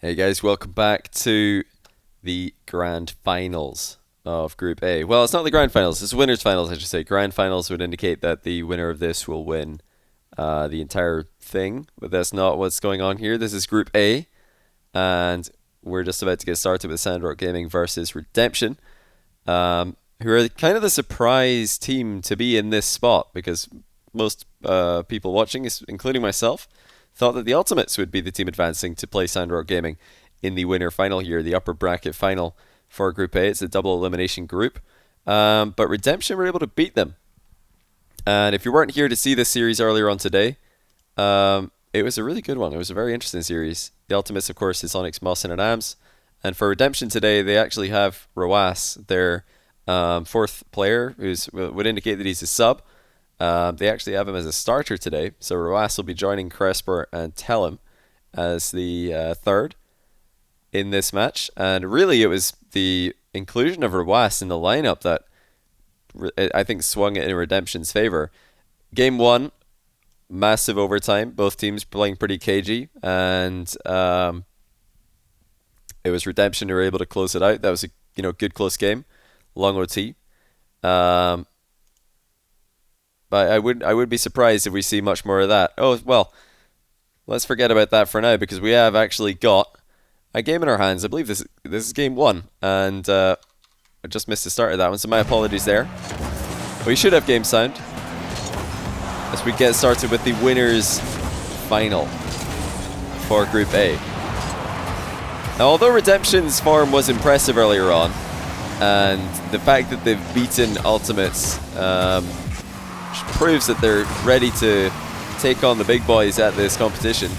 Hey guys, welcome back to the grand finals of Group A. Well, it's not the grand finals, it's winners finals, I should say. Grand finals would indicate that the winner of this will win the entire thing, but that's not what's going on here. This is Group A, and we're just about to get started with Sandrock Gaming versus Redemption, who are kind of the surprise team to be in this spot, because most people watching, including myself, thought that the Ultimates would be the team advancing to play Sandrock Gaming in the winner final here, the upper bracket final for Group A. It's a double elimination group. But Redemption were able to beat them. And if you weren't here to see this series earlier on today, it was a really good one. It was a very interesting series. The Ultimates, of course, is Onyx, Mawson, and Ams. And for Redemption today, they actually have Rawas, their fourth player, who would indicate that he's a sub. They actually have him as a starter today, so Rawas will be joining Cresper and Tellem as the third in this match. And really, it was the inclusion of Rawas in the lineup that I think swung it in Redemption's favor. Game one, massive overtime, both teams playing pretty cagey, and it was Redemption who were able to close it out. That was a good close game, long OT. But I would be surprised if we see much more of that. Oh, well, let's forget about that for now, because we have actually got a game in our hands. I believe this is game one, and I just missed the start of that one, so my apologies there. We should have game sound as we get started with the winners final for Group A. Now, although Redemption's form was impressive earlier on, and the fact that they've beaten Ultimates proves that they're ready to take on the big boys at this competition,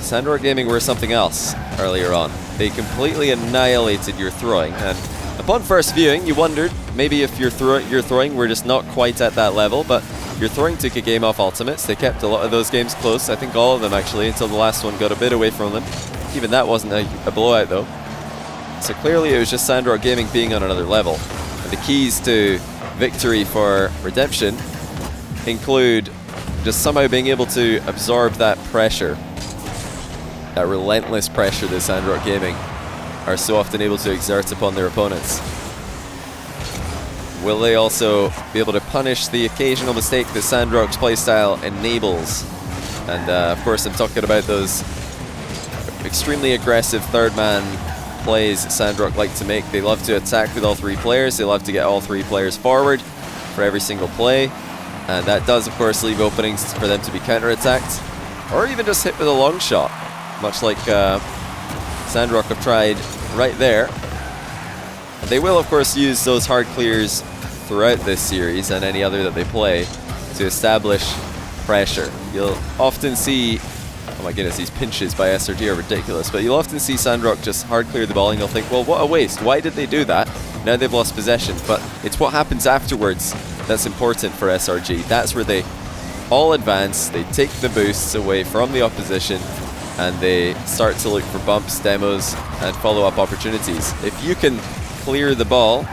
Sandrock Gaming were something else earlier on. They completely annihilated your throwing, and upon first viewing you wondered maybe if your throwing were just not quite at that level, but your throwing took a game off Ultimates. They kept a lot of those games close, I think all of them actually, until the last one got a bit away from them. Even that wasn't a blowout though. So clearly it was just Sandrock Gaming being on another level. And the keys to victory for Redemption include just somehow being able to absorb that pressure, that relentless pressure that Sandrock Gaming are so often able to exert upon their opponents. Will they also be able to punish the occasional mistake that Sandrock's playstyle enables? And of course I'm talking about those extremely aggressive third man plays that Sandrock like to make. They love to attack with all three players. They love to get all three players forward for every single play. And that does, of course, leave openings for them to be counter-attacked, or even just hit with a long shot, much like Sandrock have tried right there. And they will, of course, use those hard clears throughout this series and any other that they play to establish pressure. You'll often see, oh my goodness, these pinches by SRG are ridiculous, but you'll often see Sandrock just hard clear the ball and you'll think, well, what a waste, why did they do that? Now they've lost possession, but it's what happens afterwards that's important for SRG. That's where they all advance, they take the boosts away from the opposition, and they start to look for bumps, demos, and follow-up opportunities. If you can clear the ball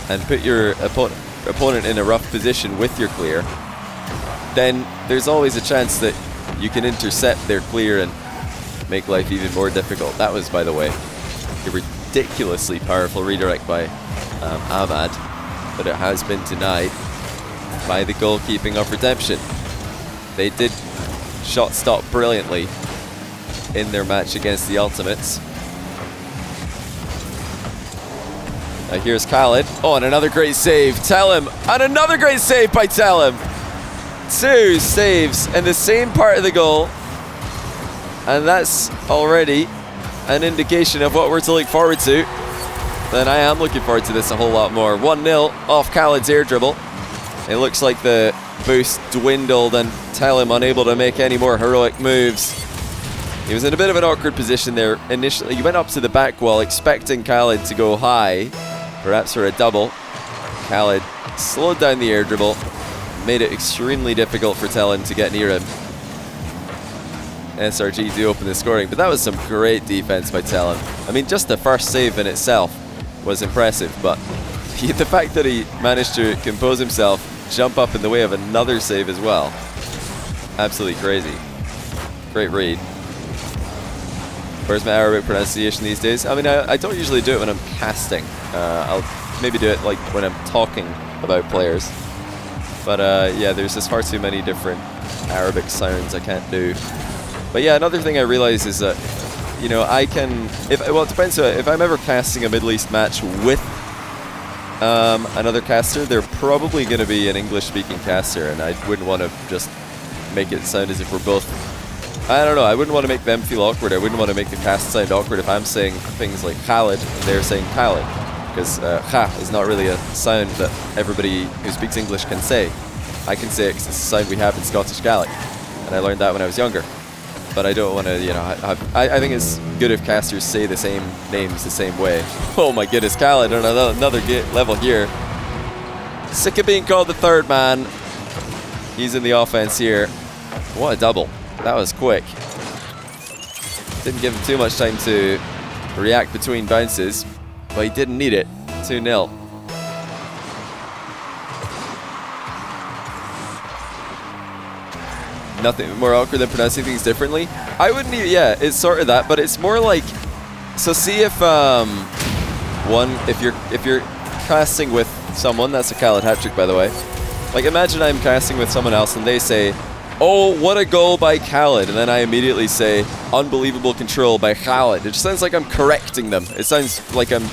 and put your opponent in a rough position with your clear, then there's always a chance that you can intercept their clear and make life even more difficult. That was, by the way, a ridiculously powerful redirect by Ahmad, but it has been denied by the goalkeeping of Redemption. They did shot stop brilliantly in their match against the Ultimates. Here's Khaled. Oh, and another great save. Tellem, and another great save by Tellem. Two saves in the same part of the goal, and that's already an indication of what we're to look forward to. Then I am looking forward to this a whole lot more. 1-0 off Khaled's air dribble. It looks like the boost dwindled and Tellem unable to make any more heroic moves. He was in a bit of an awkward position there initially. He went up to the back wall expecting Khaled to go high, perhaps for a double. Khaled slowed down the air dribble, made it extremely difficult for Tellem to get near him. SRG do open the scoring, but that was some great defense by Tellem. I mean, just the first save in itself was impressive, but the fact that he managed to compose himself, jump up in the way of another save as well, absolutely crazy. Great read. Where's my Arabic pronunciation these days? I mean, I don't usually do it when I'm casting. I'll maybe do it like when I'm talking about players. But yeah, there's just far too many different Arabic sounds I can't do. But yeah, another thing I realize is that, you know, I can, well, it depends. If I'm ever casting a Middle East match with another caster, they're probably going to be an English-speaking caster, and I wouldn't want to just make it sound as if we're both, I don't know, I wouldn't want to make them feel awkward. I wouldn't want to make the cast sound awkward if I'm saying things like Khalid and they're saying Khalid, because Kha is not really a sound that everybody who speaks English can say. I can say it because it's a sound we have in Scottish Gaelic, and I learned that when I was younger. But I don't want to, you know, I think it's good if casters say the same names the same way. Oh my goodness, Khalid on another level here. Sick of being called the third man. He's in the offense here. What a double. That was quick. Didn't give him too much time to react between bounces, but he didn't need it. 2-0. Nothing more awkward than pronouncing things differently. I wouldn't even, yeah, it's sort of that, but it's more like, so see if if you're casting with someone, that's a Khalid hat trick by the way. Like imagine I'm casting with someone else and they say, oh, what a goal by Khalid, and then I immediately say, unbelievable control by Khalid. It just sounds like I'm correcting them. It sounds like I'm,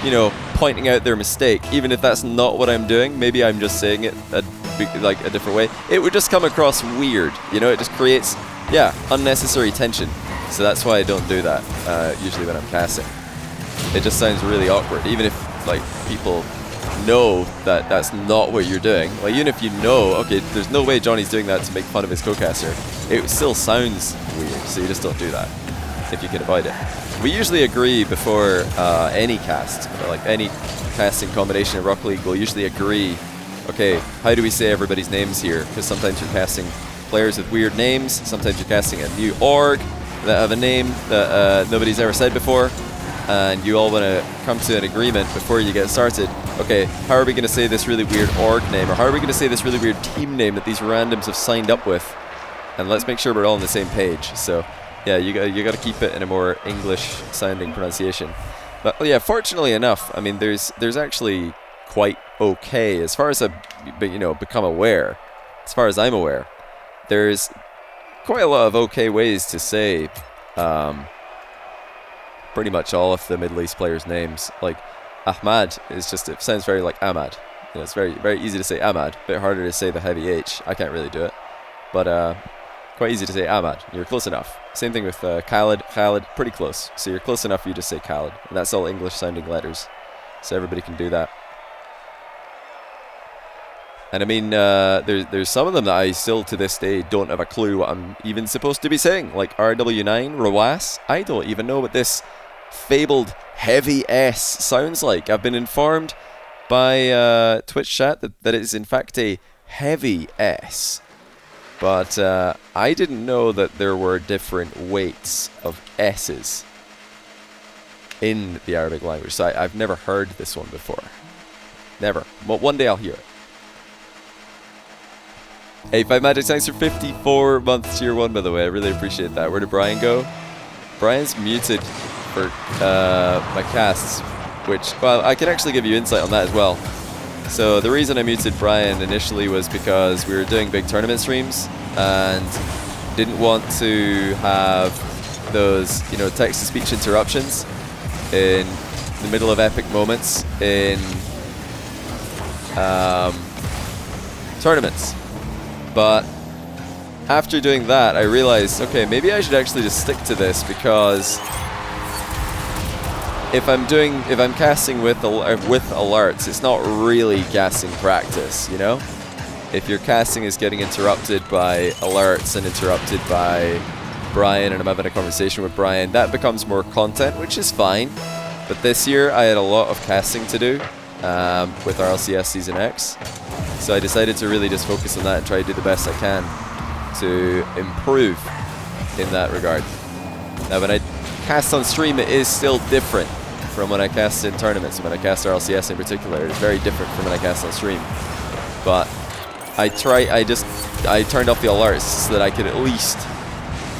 you know, pointing out their mistake, even if that's not what I'm doing. Maybe I'm just saying it like a different way. It would just come across weird, you know. It just creates, yeah, unnecessary tension. So that's why I don't do that usually when I'm casting. It just sounds really awkward, even if like people know that that's not what you're doing. Like even if you know, okay, there's no way Johnny's doing that to make fun of his co-caster, it still sounds weird, so you just don't do that if you can avoid it. We usually agree before any cast, like any casting combination in Rocket League, we'll usually agree, okay, how do we say everybody's names here? Because sometimes you're casting players with weird names, sometimes you're casting a new org that have a name that nobody's ever said before, and you all want to come to an agreement before you get started. Okay, how are we going to say this really weird org name, or how are we going to say this really weird team name that these randoms have signed up with? And let's make sure we're all on the same page. So yeah, you got to keep it in a more English-sounding pronunciation. But yeah, fortunately enough, I mean, there's actually quite okay as far as become aware. As far as I'm aware, there's quite a lot of okay ways to say pretty much all of the Middle East players' names. Like Ahmad is just, it sounds very like Ahmad. You know, it's very, very easy to say Ahmad. A bit harder to say the heavy H. I can't really do it, but quite easy to say Ahmad. You're close enough. Same thing with Khalid, pretty close. So you're close enough, you just say Khalid, and that's all English-sounding letters, so everybody can do that. And I mean, there's some of them that I still to this day don't have a clue what I'm even supposed to be saying. Like RW9, Rawas. I don't even know what this fabled heavy S sounds like. I've been informed by Twitch chat that it is in fact a heavy S. But I didn't know that there were different weights of S's in the Arabic language. So I've never heard this one before. Never. Well, one day I'll hear it. Hey, 5 Magic, thanks for 54 months tier 1, by the way. I really appreciate that. Where did Brian go? Brian's muted for my casts, which, well, I can actually give you insight on that as well. So the reason I muted Brian initially was because we were doing big tournament streams and didn't want to have those, you know, text-to-speech interruptions in the middle of epic moments in tournaments. But after doing that, I realized, okay, maybe I should actually just stick to this, because if I'm casting with alerts, it's not really casting practice, you know? If your casting is getting interrupted by alerts and interrupted by Brian, and I'm having a conversation with Brian, that becomes more content, which is fine. But this year, I had a lot of casting to do with our LCS Season X. So I decided to really just focus on that and try to do the best I can to improve in that regard. Now, when I cast on stream, it is still different from when I cast in tournaments. When I cast our LCS in particular, it's very different from when I cast on stream. But I turned off the alerts so that I could at least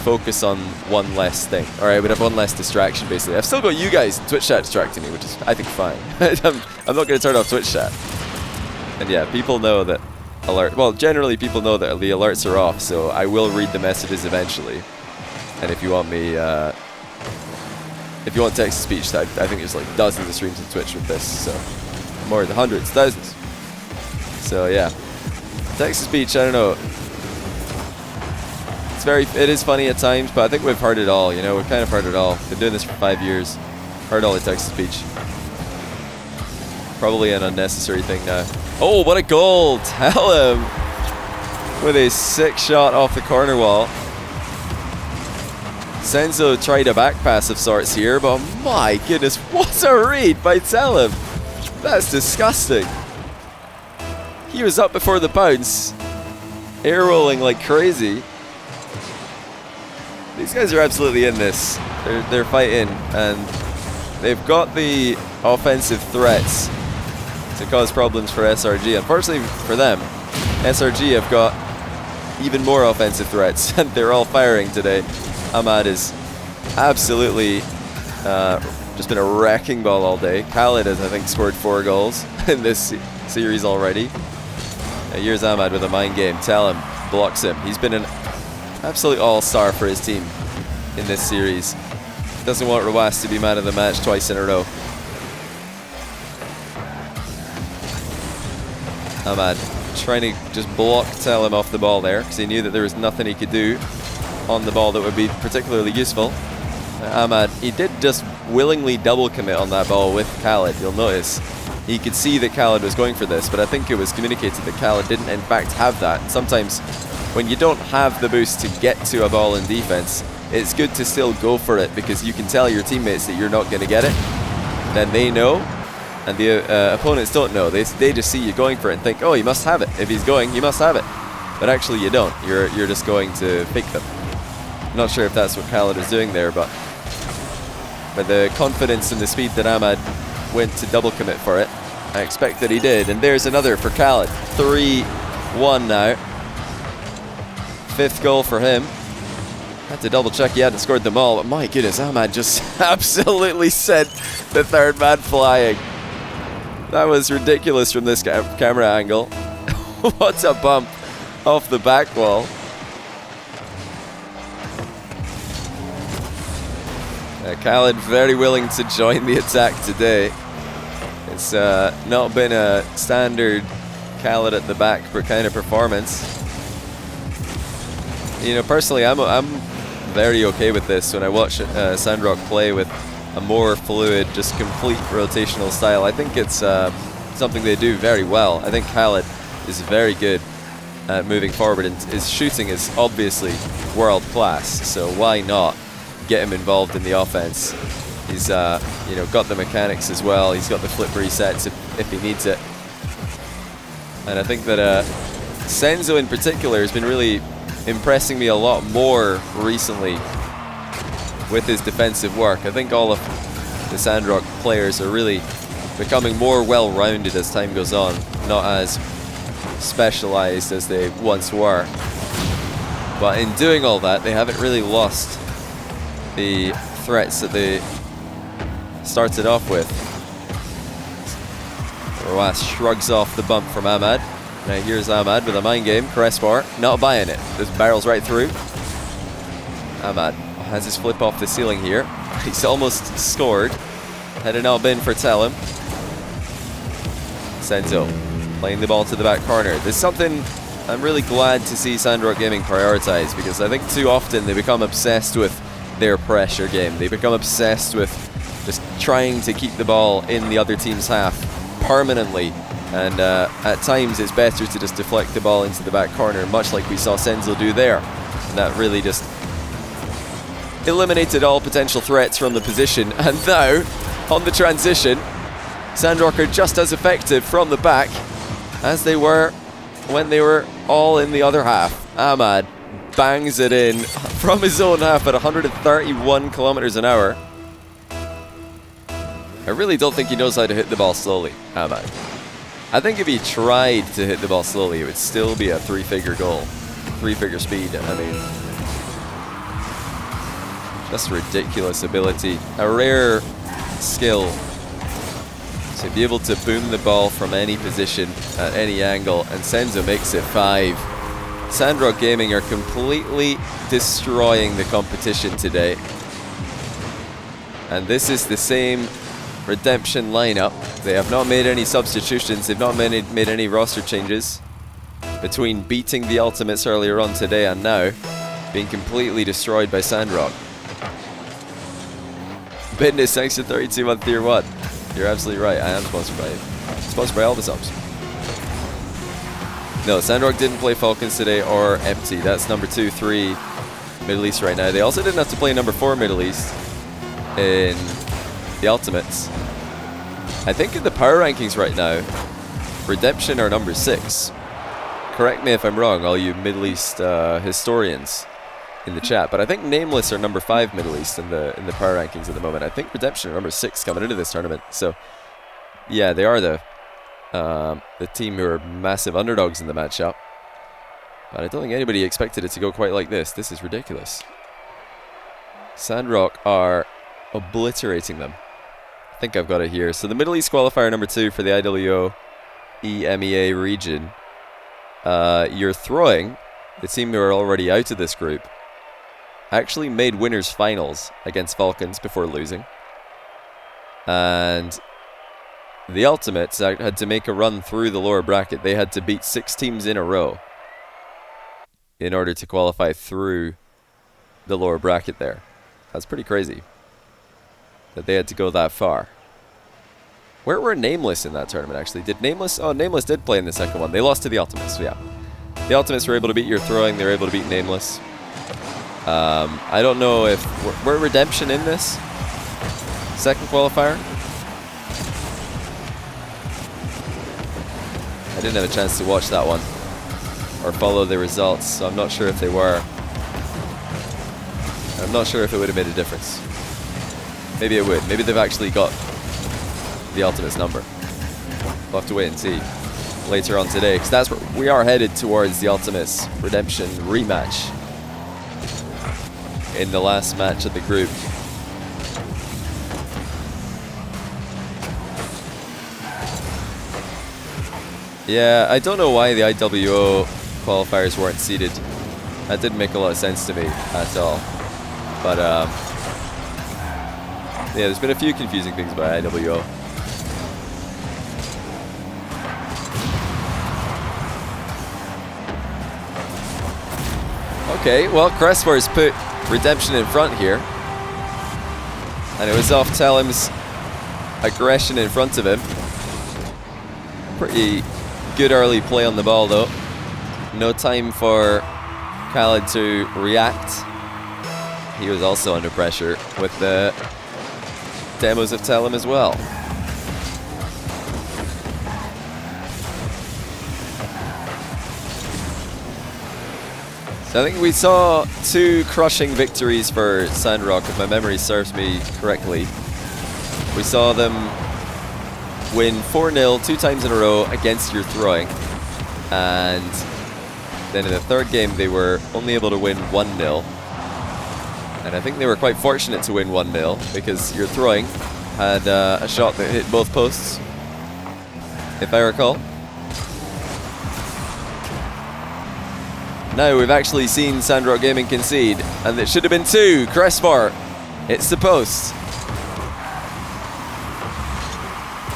focus on one less thing, or I would have one less distraction, basically. I've still got you guys in Twitch chat distracting me, which is, I think, fine. I'm not going to turn off Twitch chat. And yeah, people know that generally people know that the alerts are off, so I will read the messages eventually. And if you want me, if you want text-to-speech, I think there's like dozens of streams on Twitch with this, so more than hundreds, thousands. So yeah, text-to-speech, I don't know. It is funny at times, but I think we've heard it all, you know, we've kind of heard it all. Been doing this for 5 years. Heard all the text-to-speech. Probably an unnecessary thing now. Oh, what a goal! Tell him! With a sick shot off the corner wall. Senzo tried a back pass of sorts here, but my goodness, what a read by Tell him! That's disgusting. He was up before the bounce. Air rolling like crazy. These guys are absolutely in this. They're fighting, and they've got the offensive threats to cause problems for SRG. Unfortunately for them, SRG have got even more offensive threats, and they're all firing today. Ahmad is absolutely just been a wrecking ball all day. Khaled has, I think, scored 4 goals in this series already. Here's Ahmad with a mind game. Tell him, blocks him. He's been an absolute all-star for his team in this series. Doesn't want Rawas to be man of the match twice in a row. Ahmad trying to just block Tell him off the ball there, because he knew that there was nothing he could do on the ball that would be particularly useful. Ahmad, he did just willingly double commit on that ball with Khaled. You'll notice he could see that Khaled was going for this, but I think it was communicated that Khaled didn't in fact have that. Sometimes when you don't have the boost to get to a ball in defense, it's good to still go for it, because you can tell your teammates that you're not going to get it. Then they know, and the opponents don't know. They just see you going for it and think, oh, you must have it. If he's going, you must have it. But actually you don't. You're just going to fake them. Not sure if that's what Khaled is doing there, but the confidence and the speed that Ahmad went to double commit for it, I expect that he did. And there's another for Khaled. 3-1 now. 5th goal for him. Had to double check he hadn't scored them all, but my goodness, Ahmad just absolutely sent the 3rd man flying. That was ridiculous from this camera angle. What a bump off the back wall. Khaled very willing to join the attack today. It's not been a standard Khaled at the back kind of performance. You know, personally, I'm very okay with this when I watch Sandrock play with a more fluid, just complete rotational style. I think it's something they do very well. I think Khaled is very good at moving forward, and his shooting is obviously world class, so why not get him involved in the offense? He's you know, got the mechanics as well. He's got the flip resets if he needs it. And I think that Senzo in particular has been really impressing me a lot more recently with his defensive work. I think all of the Sandrock players are really becoming more well-rounded as time goes on, not as specialized as they once were. But in doing all that, they haven't really lost the threats that they started off with. Rawas shrugs off the bump from Ahmad. Now here's Ahmad with a mind game. Crespar not buying it. Just barrels right through. Ahmad has his flip off the ceiling here. He's almost scored. Had it not been for Tell him. Senzo playing the ball to the back corner. There's something I'm really glad to see Sandrock Gaming prioritize, because I think too often they become obsessed with their pressure game. They become obsessed with just trying to keep the ball in the other team's half permanently, and at times it's better to just deflect the ball into the back corner, much like we saw Senzo do there. And that really just eliminated all potential threats from the position. And now, on the transition, Sandrock are just as effective from the back as they were when they were all in the other half. Ahmad bangs it in from his own half at 131 kilometers an hour. I really don't think he knows how to hit the ball slowly, Ahmad. I think if he tried to hit the ball slowly, it would still be a 3-figure goal. 3-figure speed, I mean. Just ridiculous ability. A rare skill to be able to boom the ball from any position at any angle, and Senzo makes it 5. Sandrock Gaming are completely destroying the competition today. And this is the same Redemption lineup. They have not made any substitutions. They've not made any roster changes between beating the Ultimates earlier on today and now being completely destroyed by Sandrock. Business, thanks to 32 on Tier 1. You're absolutely right. I am sponsored by all the subs. No, Sandrock didn't play Falcons today or Empty. That's number 2, 3 Middle East right now. They also didn't have to play number 4 Middle East in the Ultimates. I think in the power rankings right now, Redemption are number 6. Correct me if I'm wrong, all you Middle East historians in the chat, but I think Nameless are number 5 Middle East in the power rankings at the moment. I think Redemption are number 6 coming into this tournament. So yeah, they are the team who are massive underdogs in the matchup. But I don't think anybody expected it to go quite like this. This is ridiculous. Sandrock are obliterating them. I think I've got it here. So the Middle East qualifier number 2 for the IWO EMEA region. You're throwing, the team who are already out of this group, actually made winners finals against Falcons before losing. And the Ultimates had to make a run through the lower bracket. They had to beat 6 teams in a row in order to qualify through the lower bracket there. That's pretty crazy that they had to go that far. Where were Nameless in that tournament, actually? Did Nameless... Oh, Nameless did play in the second one. They lost to the Ultimates, so yeah. The Ultimates were able to beat your throwing. They were able to beat Nameless. I don't know if... Were Redemption in this? Second qualifier? I didn't have a chance to watch that one or follow the results, so I'm not sure if they were. I'm not sure if it would have made a difference. Maybe it would. Maybe they've actually got the Ultimates number. We'll have to wait and see later on today, because that's where we are headed towards the Ultimates Redemption rematch in the last match of the group. Yeah, I don't know why the IWO qualifiers weren't seeded. That didn't make a lot of sense to me at all. But yeah, there's been a few confusing things about IWO. Okay, well, Crestwar's put Redemption in front here. And it was off Telem's aggression in front of him. Pretty good early play on the ball, though. No time for Khaled to react. He was also under pressure with the demos of Telem as well. So I think we saw 2 crushing victories for Sandrock, if my memory serves me correctly. We saw them win 4-0 2 times in a row against your throwing. And then in the third game, they were only able to win 1-0. And I think they were quite fortunate to win 1-0 because your throwing had a shot that hit both posts, if I recall. Now we've actually seen Sandrock Gaming concede, and it should have been 2. Crespar hits the post.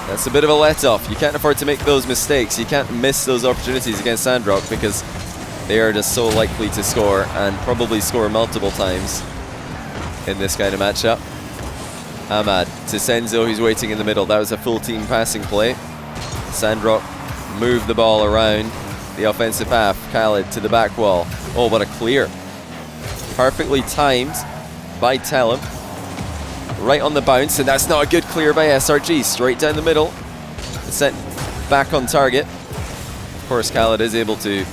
That's a bit of a let-off. You can't afford to make those mistakes. You can't miss those opportunities against Sandrock because they are just so likely to score, and probably score multiple times in this kind of matchup. Ahmad to Senzo, who's waiting in the middle. That was a full team passing play. Sandrock moved the ball around the offensive half. Khaled to the back wall. Oh, what a clear. Perfectly timed by Telem. Right on the bounce, and that's not a good clear by SRG. Straight down the middle. Sent back on target. Of course, Khaled is able to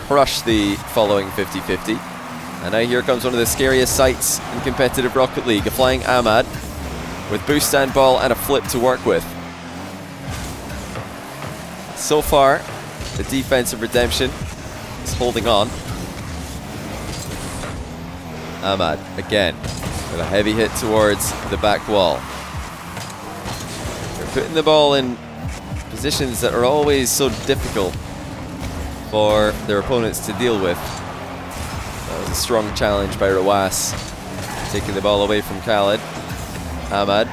crush the following 50-50. And now here comes one of the scariest sights in competitive Rocket League. A flying Ahmad with boost stand ball and a flip to work with. So far, the defense of Redemption is holding on. Ahmad again. with a heavy hit towards the back wall. They're putting the ball in positions that are always so difficult for their opponents to deal with. That was a strong challenge by Rawas, taking the ball away from Khaled. Ahmad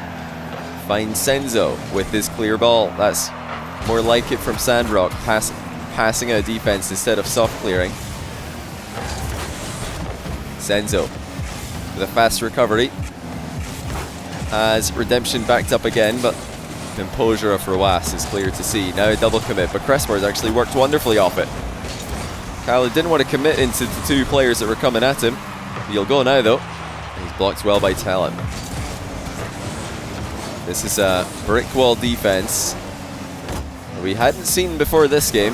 finds Senzo with his clear ball. That's more like it from Sandrock, passing out defense instead of soft clearing. Senzo with a fast recovery. Has Redemption backed up again, but composure of Rawas is clear to see. Now a double commit, but Crespar actually worked wonderfully off it. Khaled didn't want to commit into the two players that were coming at him. He'll go now though. He's blocked well by Talon. This is a brick wall defense we hadn't seen before this game.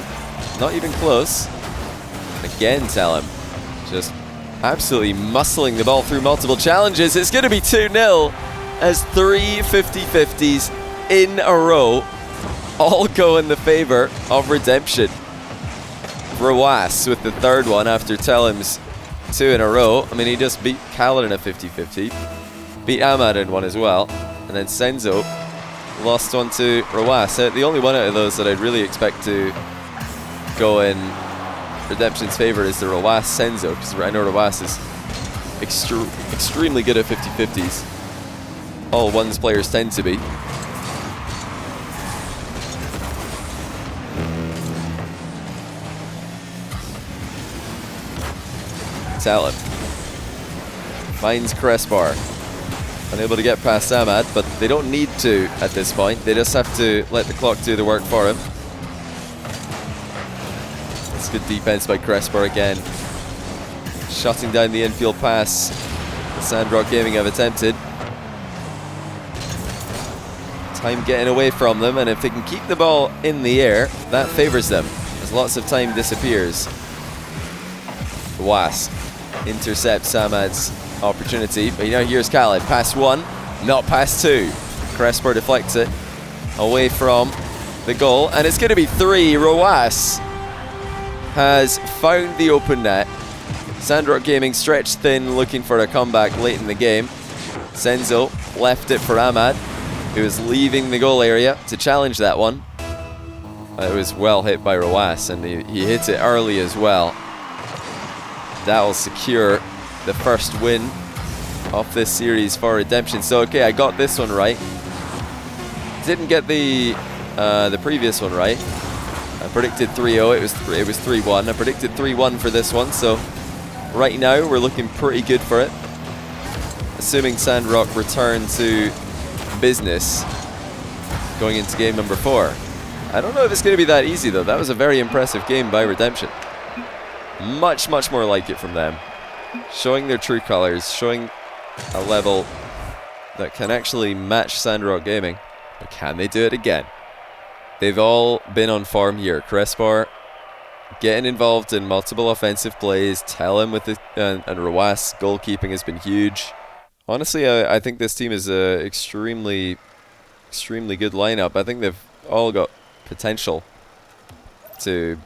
Not even close. Again, Talon just absolutely muscling the ball through multiple challenges. It's going to be 2-0 as 3 50-50s in a row all go in the favor of Redemption. Rawas with the third one after Telem's 2 in a row. I mean, he just beat Khaled in a 50-50, beat Ahmad in one as well, and then Senzo lost one to Rawas. The only one out of those that I'd really expect to go in Redemption's favor is the Rawas Senzo, because I know Rawas is extremely good at 50-50s. All ones players tend to be. Talon finds Crespar. Unable to get past Ahmad, but they don't need to at this point. They just have to let the clock do the work for him. It's good defense by Crespar again. Shutting down the infield pass the Sandrock Gaming have attempted. Time getting away from them, and if they can keep the ball in the air, that favors them, as lots of time disappears. Was intercepts Ahmad's opportunity, but now here's Khaled. Pass 1, not pass 2. Crespar deflects it away from the goal, and it's going to be 3. Rawas has found the open net. Sandrock Gaming stretched thin, looking for a comeback late in the game. Senzo left it for Ahmad, who was leaving the goal area to challenge that one. It was well hit by Rawas, and he hit it early as well. That will secure the first win of this series for Redemption. So okay, I got this one right. Didn't get the previous one right. I predicted 3-0. It was 3-1. I predicted 3-1 for this one. So right now we're looking pretty good for it. Assuming Sandrock return to business going into game number 4. I don't know if it's going to be that easy though. That was a very impressive game by Redemption. Much more like it from them. Showing their true colors, showing a level that can actually match Sandrock Gaming. But can they do it again? They've all been on form here. Crespar getting involved in multiple offensive plays. Telem with and Rawas goalkeeping has been huge. Honestly, I think this team is a extremely good lineup. I think they've all got potential to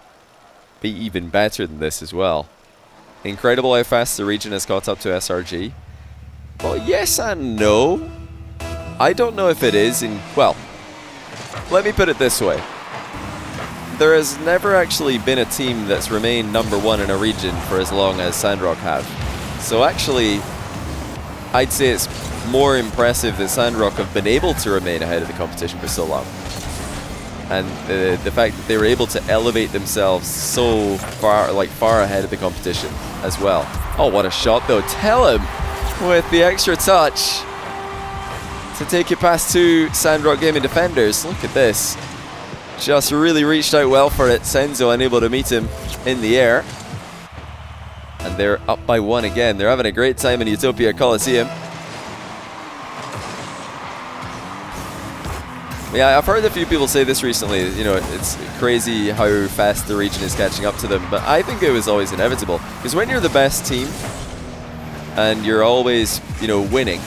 be even better than this as well. Incredible how fast the region has caught up to SRG. Well, yes and no. I don't know if it is well, let me put it this way. There has never actually been a team that's remained number 1 in a region for as long as Sandrock have. So actually, I'd say it's more impressive that Sandrock have been able to remain ahead of the competition for so long. And the fact that they were able to elevate themselves so far ahead of the competition as well. Oh, what a shot though. Tell him with the extra touch to take it past 2 Sandrock Gaming defenders. Look at this. Just really reached out well for it. Senzo unable to meet him in the air. And they're up by 1 again. They're having a great time in Utopia Coliseum. Yeah, I've heard a few people say this recently, you know, it's crazy how fast the region is catching up to them, but I think it was always inevitable. Because when you're the best team, and you're always, you know, winning,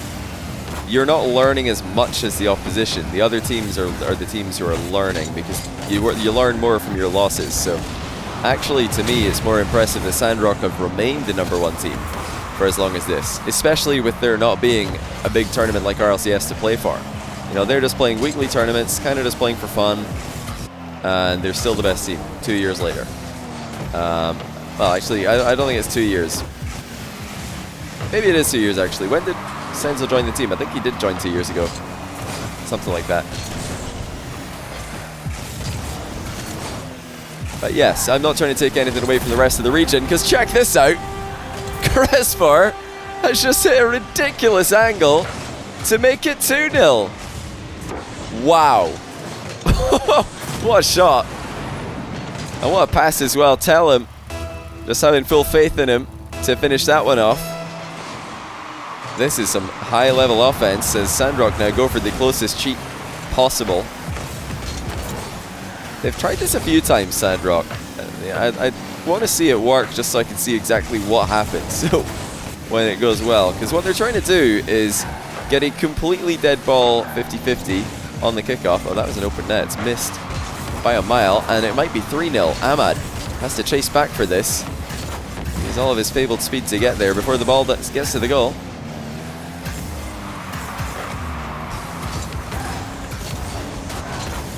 you're not learning as much as the opposition. The other teams are the teams who are learning, because you learn more from your losses. So actually, to me, it's more impressive that Sandrock have remained the number 1 team for as long as this, especially with there not being a big tournament like RLCS to play for. You know, they're just playing weekly tournaments, kind of just playing for fun, and they're still the best team 2 years later. Well, actually, I don't think it's 2 years. Maybe it is 2 years, actually. When did Senzo join the team? I think he did join 2 years ago. Something like that. But yes, I'm not trying to take anything away from the rest of the region, because check this out. Crespar has just hit a ridiculous angle to make it 2-0. Wow. What a shot. And what a pass as well. Tell him, just having full faith in him to finish that one off. This is some high-level offense as Sandrock now go for the closest cheat possible. They've tried this a few times, Sandrock. I want to see it work just so I can see exactly what happens when it goes well. Because what they're trying to do is get a completely dead ball 50-50 on the kickoff. Oh, that was an open net. It's missed by a mile, and it might be 3-0. Ahmad has to chase back for this. He has all of his fabled speed to get there before the ball gets to the goal.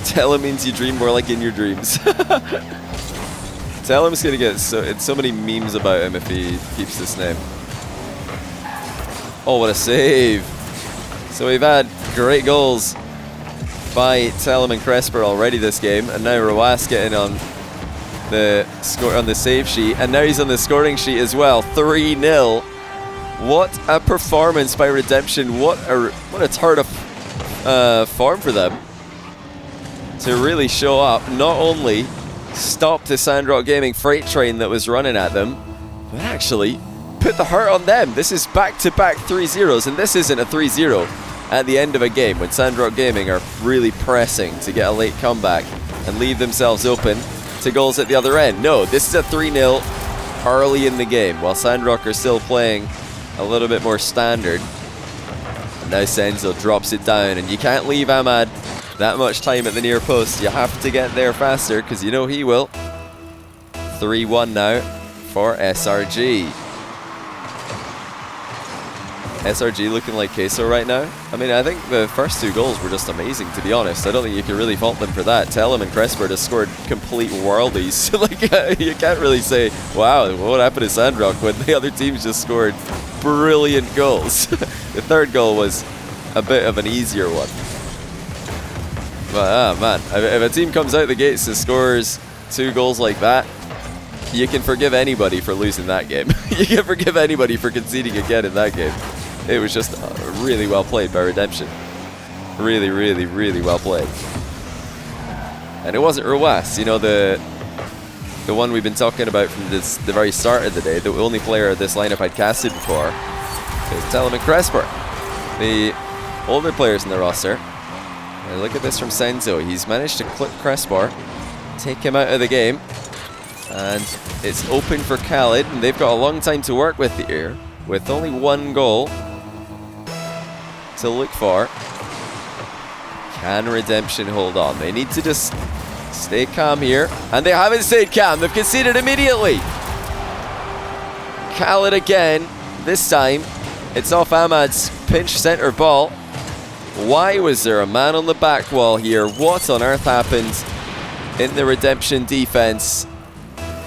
Tell him means you dream more like in your dreams. Tell him's gonna get so many memes about him if he keeps this name. Oh, what a save! So we've had great goals by Tellem and Cresper already this game, and now Rawas getting on the save sheet, and now he's on the scoring sheet as well. 3-0. What a performance by Redemption! What a turn of form for them to really show up. Not only stop the Sandrock Gaming freight train that was running at them, but actually put the hurt on them. This is back-to-back 3-0s, and this isn't a 3-0 at the end of a game when Sandrock Gaming are really pressing to get a late comeback and leave themselves open to goals at the other end. No, this is a 3-0 early in the game while Sandrock are still playing a little bit more standard. And now Senzo drops it down, and you can't leave Ahmad that much time at the near post. You have to get there faster, because you know he will. 3-1 now for SRG. SRG looking like queso right now. I mean, I think the first two goals were just amazing, to be honest. I don't think you can really fault them for that. Tellem and Cresper just scored complete worldies. Like, you can't really say, wow, what happened to Sandrock when the other teams just scored brilliant goals. The third goal was a bit of an easier one. But, man, if a team comes out the gates and scores 2 goals like that, you can forgive anybody for losing that game. You can forgive anybody for conceding again in that game. It was just really well played by Redemption. Really, really, really well played. And it wasn't Rawas, you know, the one we've been talking about from the very start of the day. The only player this lineup I'd casted before is Tellem and Cresper, the older players in the roster. And look at this from Senzo. He's managed to clip Crespar, take him out of the game, and it's open for Khaled, and they've got a long time to work with here, with only 1 goal to look for. Can Redemption hold on? They need to just stay calm here, and they haven't stayed calm. They've conceded immediately. Khaled again. This time, it's off Ahmad's pinch center ball. Why was there a man on the back wall here? What on earth happened in the Redemption defense?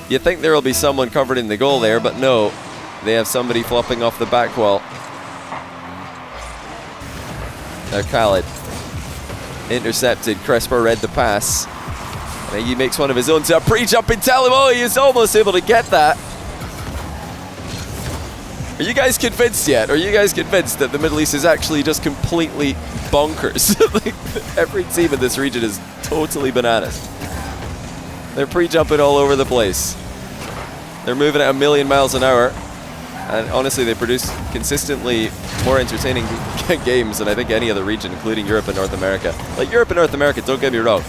You think there will be someone covered in the goal there, but no. They have somebody flopping off the back wall. Now Khaled intercepted. Cresper read the pass. And he makes one of his own to a pre-jump and tell him, oh, he is almost able to get that. Are you guys convinced yet? Are you guys convinced that the Middle East is actually just completely bonkers? Like, every team in this region is totally bananas. They're pre-jumping all over the place. They're moving at 1,000,000 miles an hour. And honestly, they produce consistently more entertaining games than I think any other region, including Europe and North America. Like, Europe and North America, don't get me wrong.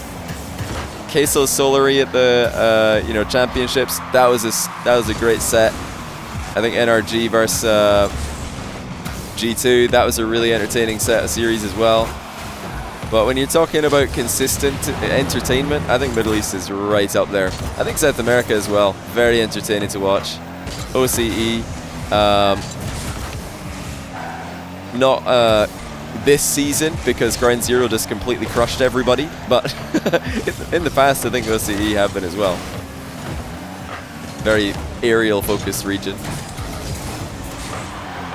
Queso Solary at the championships, that was a great set. I think NRG versus G2, that was a really entertaining set of series as well. But when you're talking about consistent entertainment, I think Middle East is right up there. I think South America as well, very entertaining to watch. OCE, Not this season, because Ground Zero just completely crushed everybody, but in the past I think OCE have been as well. Very aerial focused region.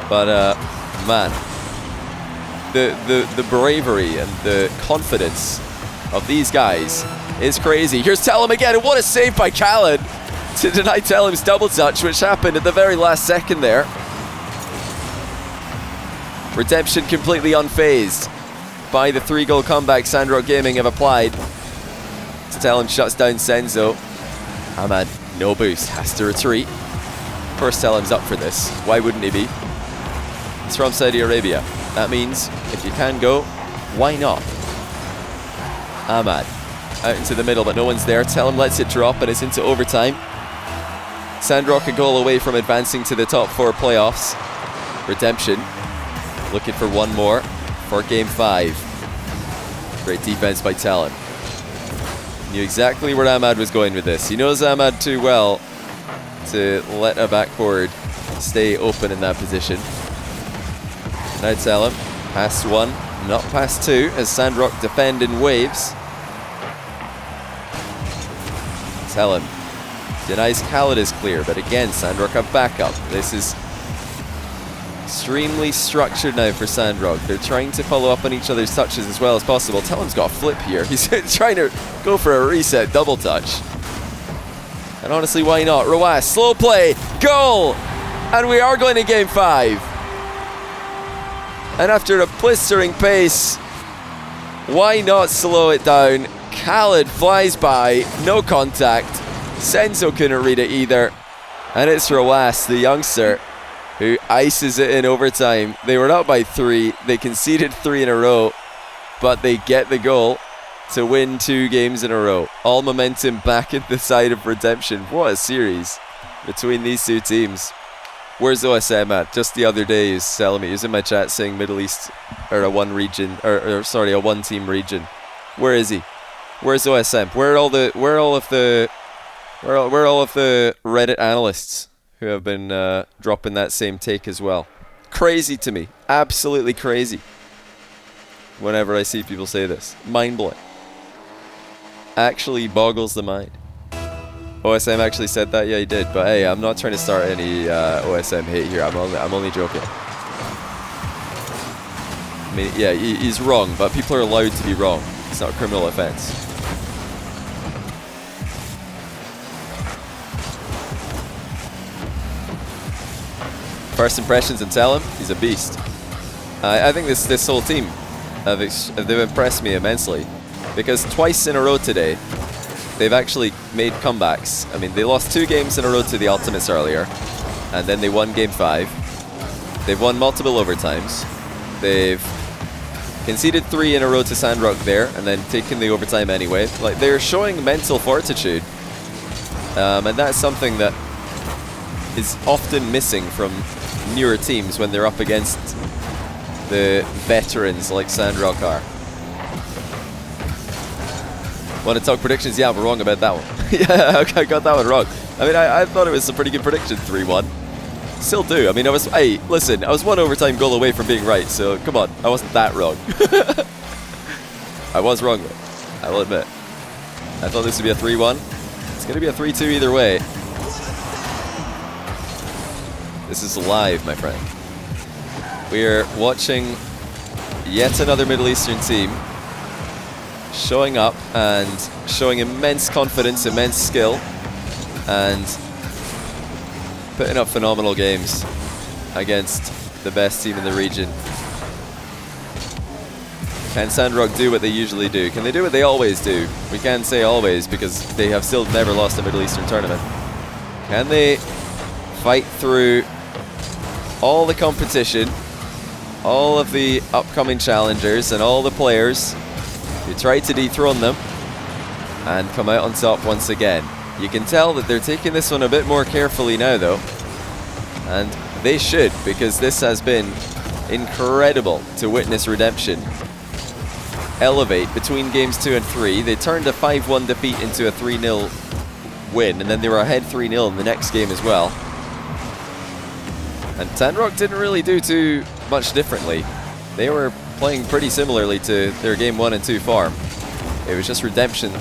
But man, the bravery and the confidence of these guys is crazy. Here's Tellem again, and what a save by Khaled to deny Tellem's double touch, which happened at the very last second there. Redemption completely unfazed by the 3-goal comeback Sandrock Gaming have applied. Tellem shuts down Senzo. Ahmad, no boost, has to retreat. Of course Tellem's up for this. Why wouldn't he be? He's from Saudi Arabia. That means if you can go, why not? Ahmad out into the middle, but no one's there. Tellem lets it drop, and it's into overtime. Sandrock a goal away from advancing to the top 4 playoffs. Redemption looking for one more for game 5. Great defense by Tellem. Knew exactly where Ahmad was going with this. He knows Ahmad too well to let a backboard stay open in that position. Now Tellem, past 1, not past 2, as Sandrock defend in waves. Tellem denies Khaled is clear, but again, Sandrock have backup. This is extremely structured now for Sandrock. They're trying to follow up on each other's touches as well as possible. Tellem's got a flip here. He's trying to go for a reset double touch. And honestly, why not? Roas, slow play, goal! And we are going to game 5. And after a blistering pace, why not slow it down? Khaled flies by, no contact. Senzo couldn't read it either. And it's Roas, the youngster, who ices it in overtime. They were up by 3. They conceded 3 in a row, but they get the goal to win 2 games in a row. All momentum back at the side of Redemption. What a series between these 2 teams. Where's OSM at? Just the other day he was telling me, he was in my chat saying Middle East or a 1 region, or sorry, a 1 team region. Where is he? Where's OSM? Where are all of the Reddit analysts who have been dropping that same take as well? Crazy to me. Absolutely crazy. Whenever I see people say this. Mind-blowing. Actually boggles the mind. OSM actually said that? Yeah, he did. But hey, I'm not trying to start any OSM hate here. I'm only joking. I mean, yeah, he's wrong, but people are allowed to be wrong. It's not a criminal offense. First impressions on Tellem, he's a beast. I think this whole team, they've impressed me immensely, because twice in a row today, they've actually made comebacks. I mean, they lost 2 games in a row to the Ultimates earlier, and then they won game 5. They've won multiple overtimes. They've conceded 3 in a row to Sandrock there, and then taken the overtime anyway. Like, they're showing mental fortitude, and that's something that is often missing from newer teams when they're up against the veterans like Sandrock are. Want to talk predictions? Yeah, we're wrong about that one. Yeah, I got that one wrong. I mean, I thought it was a pretty good prediction, 3-1. Still do. I mean, hey, listen, I was 1 overtime goal away from being right, so come on, I wasn't that wrong. I was wrong though, I will admit. I thought this would be a 3-1. It's going to be a 3-2 either way. This is live, my friend. We are watching yet another Middle Eastern team showing up and showing immense confidence, immense skill, and putting up phenomenal games against the best team in the region. Can Sandrock do what they usually do? Can they do what they always do? We can't say always, because they have still never lost a Middle Eastern tournament. Can they fight through all the competition, all of the upcoming challengers, and all the players who tried to dethrone them, and come out on top once again? You can tell that they're taking this one a bit more carefully now though, and they should, because this has been incredible to witness Redemption elevate between games 2 and 3. They turned a 5-1 defeat into a 3-0 win, and then they were ahead 3-0 in the next game as well. And Sandrock didn't really do too much differently. They were playing pretty similarly to their game 1 and 2 form. It was just Redemption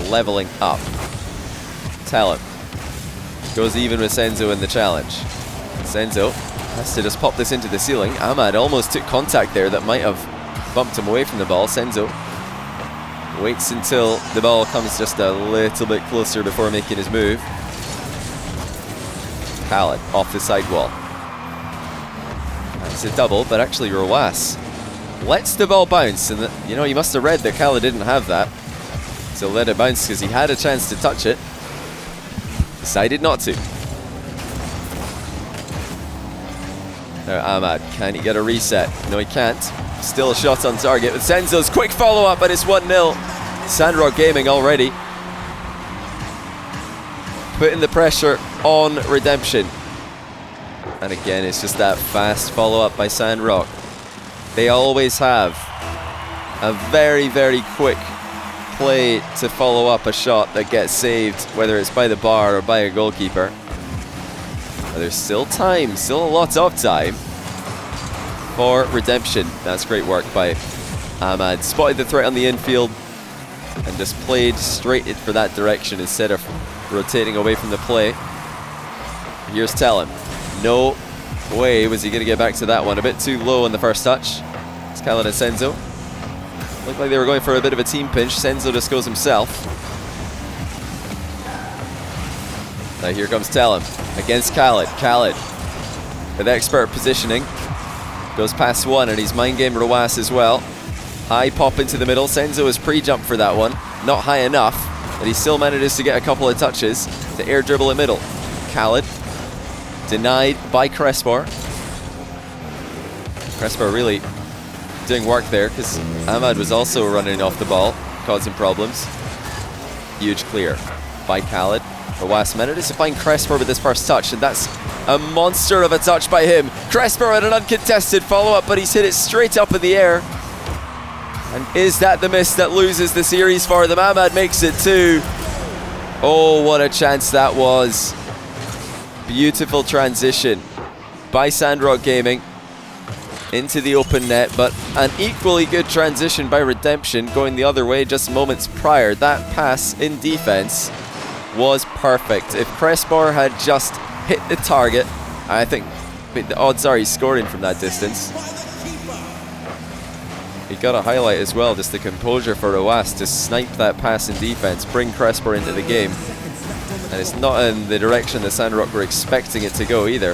leveling up. Talent goes even with Senzo in the challenge. Senzo has to just pop this into the ceiling. Ahmad almost took contact there that might have bumped him away from the ball. Senzo waits until the ball comes just a little bit closer before making his move. Khaled off the sidewall. It's a double, but actually Rawas lets the ball bounce, and you know, he must have read that Khaled didn't have that, so let it bounce because he had a chance to touch it. Decided not to. Now Ahmad, can he get a reset? No, he can't. Still a shot on target, but Senzo's quick follow-up, but it's 1-0. Sandrock Gaming already putting the pressure on Redemption. And again, it's just that fast follow-up by Sandrock. They always have a very, very quick play to follow up a shot that gets saved, whether it's by the bar or by a goalkeeper. But there's still time, still a lot of time for Redemption. That's great work by Ahmad. Spotted the threat on the infield and just played straight for that direction instead of rotating away from the play. Here's Talon. No way was he going to get back to that one. A bit too low on the first touch. It's Khaled and Senzo. Looked like they were going for a bit of a team pinch. Senzo just goes himself. Now here comes Talon against Khaled. Khaled with expert positioning. Goes past one, and he's mind game Rawas as well. High pop into the middle. Senzo is pre-jumped for that one. Not high enough, but he still manages to get a couple of touches to air dribble at middle. Khaled denied by Crespor. Crespor really doing work there because Ahmad was also running off the ball, causing problems. Huge clear by Khaled. Rawas manages to find Crespor with his first touch, and that's a monster of a touch by him. Crespor had an uncontested follow-up, but he's hit it straight up in the air. And is that the miss that loses the series for them? Ahmad makes it 2. Oh, what a chance that was. Beautiful transition by Sandrock Gaming into the open net, but an equally good transition by Redemption going the other way just moments prior. That pass in defense was perfect. If Crespor had just hit the target, I think the odds are he's scoring from that distance. He got a highlight as well, just the composure for Rawas to snipe that pass in defense, bring Crespor into the game. And it's not in the direction that Sandrock were expecting it to go either.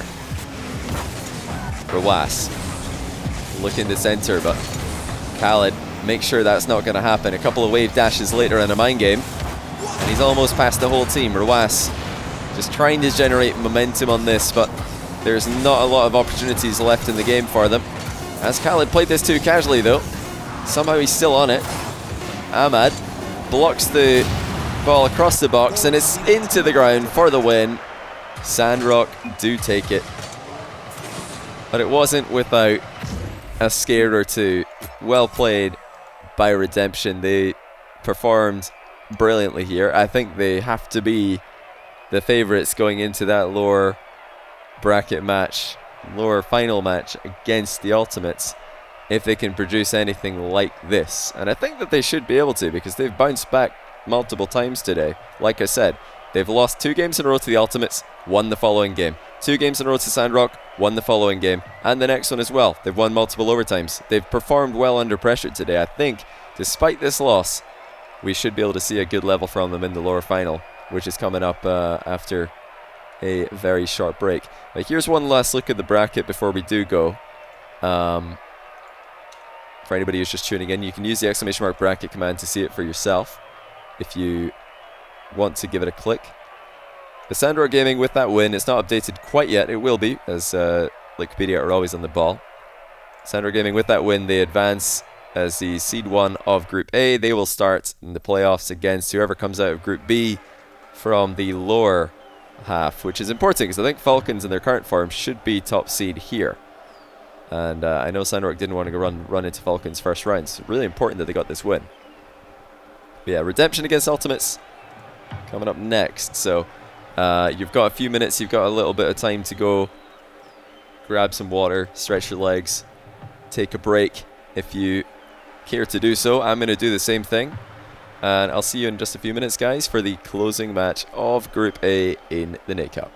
Rawas looking to center, but Khaled makes sure that's not going to happen. A couple of wave dashes later in a mind game, and he's almost past the whole team. Rawas just trying to generate momentum on this, but there's not a lot of opportunities left in the game for them. As Khaled played this too casually though, somehow he's still on it. Ahmad blocks the ball across the box, and it's into the ground for the win. Sandrock do take it, but it wasn't without a scare or two. Well played by Redemption. They performed brilliantly here. I think they have to be the favourites going into that lower bracket match, lower final match against the Ultimates, if they can produce anything like this. And I think that they should be able to, because they've bounced back multiple times today. Like I said, they've lost 2 games in a row to the Ultimates, won the following game. 2 games in a row to Sandrock, won the following game, and the next one as well. They've won multiple overtimes. They've performed well under pressure today. I think, despite this loss, we should be able to see a good level from them in the lower final, which is coming up after a very short break. But here's one last look at the bracket before we do go. For anybody who's just tuning in, you can use the ! bracket command to see it for yourself if you want to give it a click. The Sandrock Gaming with that win, it's not updated quite yet. It will be, as Wikipedia are always on the ball. Sandrock Gaming with that win, they advance as the seed 1 of Group A. They will start in the playoffs against whoever comes out of Group B from the lower half, which is important because I think Falcons in their current form should be top seed here. And I know Sandrock didn't want to go run into Falcons first round. So really important that they got this win. But yeah, Redemption against Ultimates coming up next. So you've got a few minutes, you've got a little bit of time to go grab some water, stretch your legs, take a break if you care to do so. I'm going to do the same thing. And I'll see you in just a few minutes, guys, for the closing match of Group A in the NayCup.